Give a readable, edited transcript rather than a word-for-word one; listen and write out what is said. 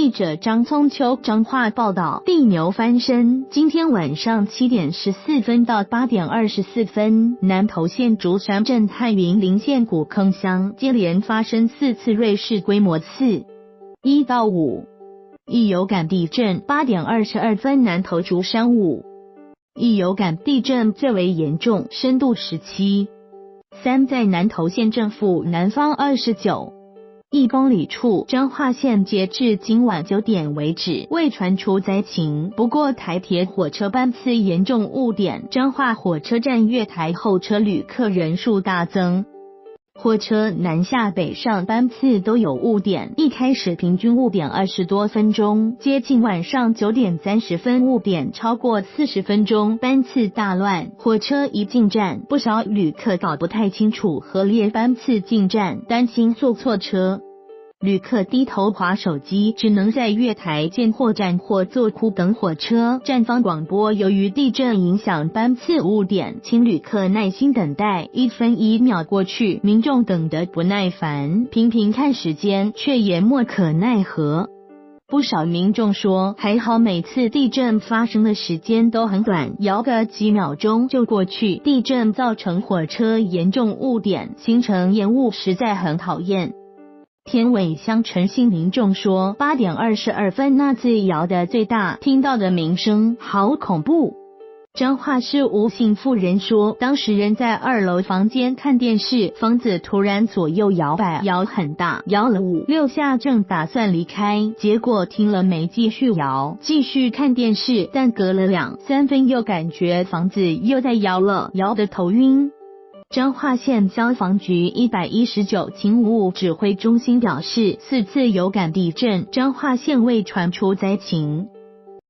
记者张聪秋彰化报道，地牛翻身。今天晚上7点14分到8点24分，南投县竹山镇和云林县古坑乡接连发生4次瑞士规模4、1到5、1有感地震。8点22分，南投竹山5、1有感地震最为严重，深度17、3在南投县政府南方29。1公里处，彰化县截至今晚9点为止未传出灾情。不过台铁火车班次严重误点，彰化火车站月台候车旅客人数大增，货车南下北上班次都有误点，一开始平均误点20多分钟，接近晚上9点30分误点超过40分钟，班次大乱。火车一进站，不少旅客搞不太清楚何列班次进站，担心坐错车。旅客低头滑手机，只能在月台见货站或座库等火车。站方广播，由于地震影响班次误点，请旅客耐心等待。1分1秒过去，民众等得不耐烦，频频看时间，却也莫可奈何。不少民众说，还好每次地震发生的时间都很短，摇个几秒钟就过去。地震造成火车严重误点，行程延误实在很讨厌。田尾乡陈姓民众说，8点22分那次摇得最大，听到的鸣声好恐怖。彰化市吴姓妇人说，当时人在2楼房间看电视，房子突然左右摇摆，摇很大，摇了5、6下，正打算离开，结果听了没继续摇，继续看电视，但隔了2、3分又感觉房子又在摇了，摇得头晕。彰化县消防局119勤务指挥中心表示，4次有感地震，彰化县未传出灾情。